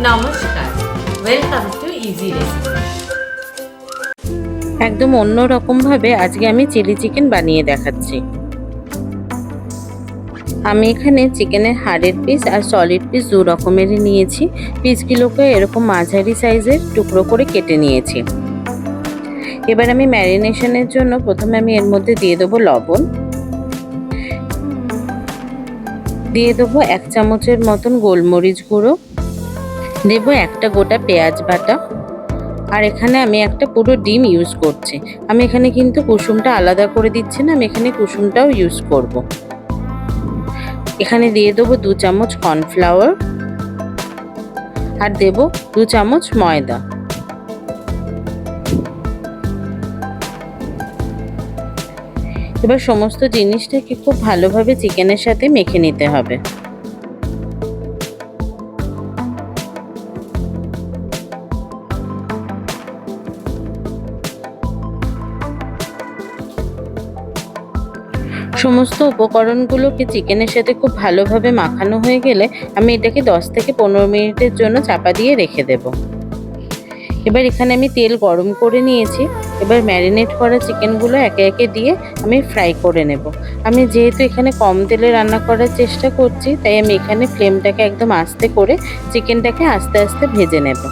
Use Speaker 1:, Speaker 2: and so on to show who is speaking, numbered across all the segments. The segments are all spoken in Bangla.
Speaker 1: নমস্কার, ওয়েলকাম টু ইজি রেসিপি।
Speaker 2: একদম অন্য রকম ভাবে আজকে আমি চিলি চিকেন বানিয়ে দেখাচ্ছি। আমি এখানে চিকেনের হাড়ের পিস আর সলিড পিস দু রকমেরই নিয়েছি। পিসগুলোকে এরকম মাঝারি সাইজের টুকরো করে কেটে নিয়েছি। এবার আমি ম্যারিনেশনের জন্য প্রথমে আমি এর মধ্যে দিয়ে দেবো লবণ, দিয়ে দেবো 1 চামচের মতন গোলমরিচ গুঁড়ো, দেবো একটা গোটা পেঁয়াজ বাটা, আর এখানে আমি একটা পুরো ডিম ইউজ করছি। আমি এখানে কিন্তু কুসুমটা আলাদা করে দিচ্ছি না, আমি এখানে কুসুমটাও ইউজ করব। এখানে দিয়ে দেবো 2 চামচ কর্নফ্লাওয়ার আর দেবো 2 চামচ ময়দা। এবার সমস্ত জিনিসটাকে খুব ভালোভাবে চিকেনের সাথে মেখে নিতে হবে। সমস্ত উপকরণগুলোকে চিকেনের সাথে খুব ভালোভাবে মাখানো হয়ে গেলে আমি এটাকে 10 থেকে 15 মিনিটের জন্য চাপা দিয়ে রেখে দেব। এবার এখানে আমি তেল গরম করে নিয়েছি। এবার ম্যারিনেট করা চিকেনগুলো একে একে দিয়ে আমি ফ্রাই করে নেব। আমি যেহেতু এখানে কম তেলে রান্না করার চেষ্টা করছি, তাই আমি এখানে ফ্লেমটাকে একদম আস্তে করে চিকেনটাকে আস্তে আস্তে ভেজে নেব।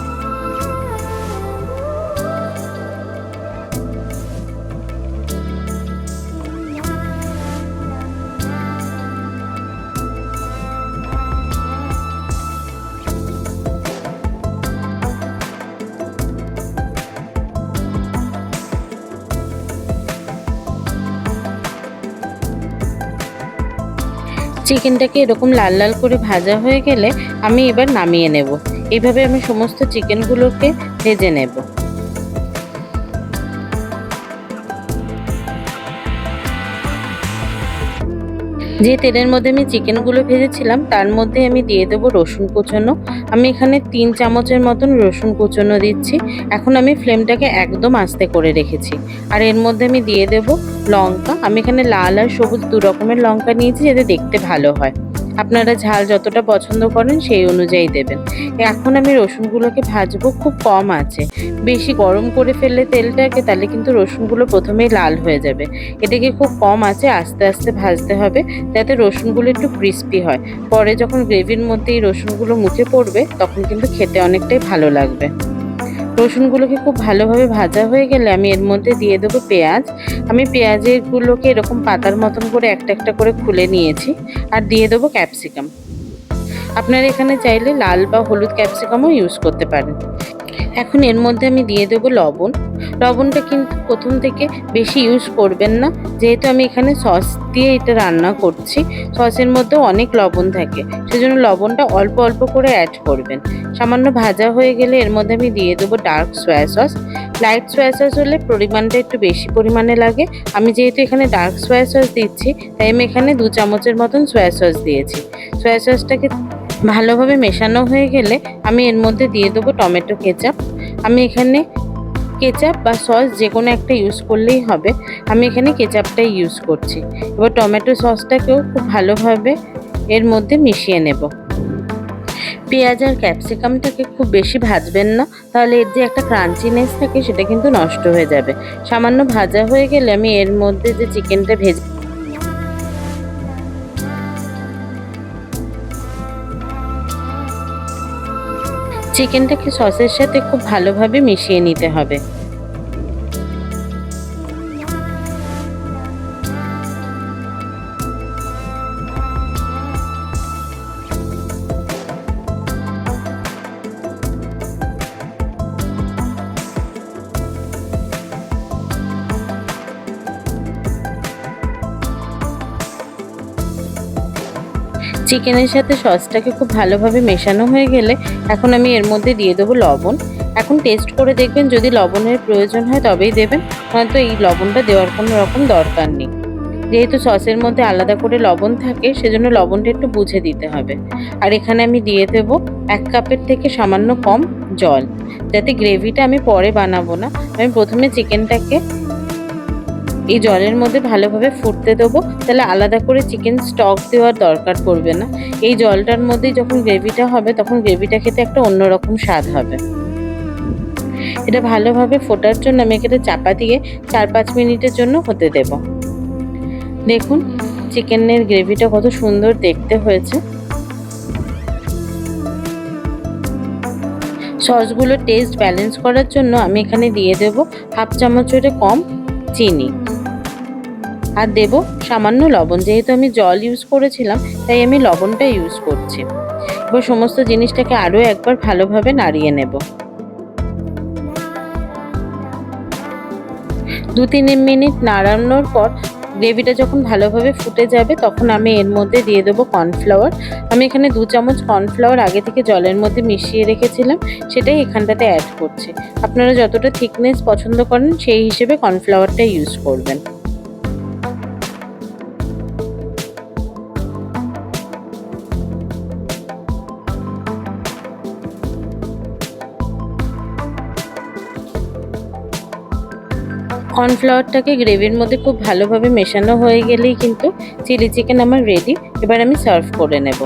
Speaker 2: চিকেনটাকে এরকম লাল লাল করে ভাজা হয়ে গেলে আমি এবার নামিয়ে নেব। এইভাবে আমি সমস্ত চিকেনগুলোকে ভেজে নেব। যে তেলের মধ্যে আমি চিকেনগুলো ভেজেছিলাম তার মধ্যে আমি দিয়ে দেবো রসুন কুচনো। আমি এখানে 3 চামচের মতন রসুন কুচনো দিচ্ছি। এখন আমি ফ্লেমটাকে একদম আস্তে করে রেখেছি। আর এর মধ্যে আমি দিয়ে দেবো লঙ্কা। আমি এখানে লাল আর সবুজ দু রকমের লঙ্কা নিয়েছি, যাতে দেখতে ভালো হয়। আপনারা ঝাল যতটা পছন্দ করেন সেই অনুযায়ী দেবেন। এখন আমি রসুনগুলোকে ভাজবো খুব কম আছে। বেশি গরম করে ফেললে তেলটাকে, তাহলে কিন্তু রসুনগুলো প্রথমেই লাল হয়ে যাবে। এটাকে খুব কম আছে আস্তে আস্তে ভাজতে হবে, যাতে রসুনগুলো একটু ক্রিস্পি হয়। পরে যখন গ্রেভির মধ্যে এই রসুনগুলো মুখে পড়বে তখন কিন্তু খেতে অনেকটাই ভালো লাগবে। রসুনগুলোকে খুব ভালোভাবে ভাজা হয়ে গেলে আমি এর মধ্যে দিয়ে দেবো পেঁয়াজ। আমি পেঁয়াজগুলোকে এরকম পাতার মতন করে একটা একটা করে খুলে নিয়েছি। আর দিয়ে দেবো ক্যাপসিকাম। আপনারা এখানে চাইলে লাল বা হলুদ ক্যাপসিকামও ইউজ করতে পারেন। এখন এর মধ্যে আমি দিয়ে দেবো লবণ। লবণটা কিন্তু প্রথম থেকে বেশি ইউজ করবেন না, যেহেতু আমি এখানে সস দিয়ে এটা রান্না করছি। সসের মধ্যেও অনেক লবণ থাকে, সেজন্য লবণটা অল্প অল্প করে অ্যাড করবেন। সামান্য ভাজা হয়ে গেলে এর মধ্যে আমি দিয়ে দেবো dark soya sauce. Light soya sauce হলে পরিমাণটা একটু বেশি পরিমাণে লাগে। আমি যেহেতু এখানে ডার্ক সয়া সস দিচ্ছি, তাই আমি এখানে 2 চামচের মতন সয়া সস দিয়েছি। সয়া সসটাকে ভালোভাবে মেশানো হয়ে গেলে আমি এর মধ্যে দিয়ে দেবো টমেটো কেচাপ। আমি এখানে কেচাপ বা সস যে কোনো একটা ইউজ করলেই হবে। আমি এখানে কেচাপটাই ইউজ করছি। এবার টমেটো সসটাকেও খুব ভালোভাবে এর মধ্যে মিশিয়ে নেব। পেঁয়াজ আর ক্যাপসিকামটাকে খুব বেশি ভাজবেন না, তাহলে এর যে একটা ক্রাঞ্চিনেস থাকে সেটা কিন্তু নষ্ট হয়ে যাবে। সামান্য ভাজা হয়ে গেলে আমি এর মধ্যে যে চিকেনটা ভেজে চিকেনটাকে সসের সাথে খুব ভালোভাবে মিশিয়ে নিতে হবে। চিকেনের সাথে সসটাকে খুব ভালোভাবে মেশানো হয়ে গেলে এখন আমি এর মধ্যে দিয়ে দেবো লবণ। এখন টেস্ট করে দেখবেন, যদি লবণের প্রয়োজন হয় তবেই দেবেন, নয়তো এই লবণটা দেওয়ার কোনো রকম দরকার নেই। যেহেতু সসের মধ্যে আলাদা করে লবণ থাকে, সেজন্য লবণটা একটু বুঝে দিতে হবে। আর এখানে আমি দিয়ে দেবো 1 কাপের থেকে সামান্য কম জল, যাতে গ্রেভিটা আমি পরে বানাবো না, আমি প্রথমে চিকেনটাকে এই জলের মধ্যে ভালোভাবে ফুটতে দেবো, তাহলে আলাদা করে চিকেন স্টক দেওয়ার দরকার পড়বে না। এই জলটার মধ্যেই যখন গ্রেভিটা হবে তখন গ্রেভিটা খেতে একটা অন্যরকম স্বাদ হবে। এটা ভালোভাবে ফোটার জন্য আমি এখানে চাপা দিয়ে 4-5 মিনিটের জন্য হতে দেব। দেখুন চিকেনের গ্রেভিটা কত সুন্দর দেখতে হয়েছে। সসগুলো টেস্ট ব্যালেন্স করার জন্য আমি এখানে দিয়ে দেব 1/2 চামচের কম চিনি, আর দেব সামান্য লবণ। যেহেতু আমি জল ইউজ করেছিলাম তাই আমি লবণটা ইউজ করছি। এবার সমস্ত জিনিসটাকে আরও একবার ভালোভাবে নাড়িয়ে নেব। 2-3 মিনিট নাড়ানোর পর গ্রেভিটা যখন ভালোভাবে ফুটে যাবে তখন আমি এর মধ্যে দিয়ে দেবো কর্নফ্লাওয়ার। আমি এখানে 2 চামচ কর্নফ্লাওয়ার আগে থেকে জলের মধ্যে মিশিয়ে রেখেছিলাম, সেটাই এখানটাতে অ্যাড করছি। আপনারা যতটা থিকনেস পছন্দ করেন সেই হিসেবে কর্নফ্লাওয়ারটা ইউজ করবেন। কর্নফ্লাওয়ারটাকে গ্রেভির মধ্যে খুব ভালোভাবে মেশানো হয়ে গেলেই কিন্তু চিলি চিকেন আমার রেডি। এবার আমি সার্ভ করে নেব।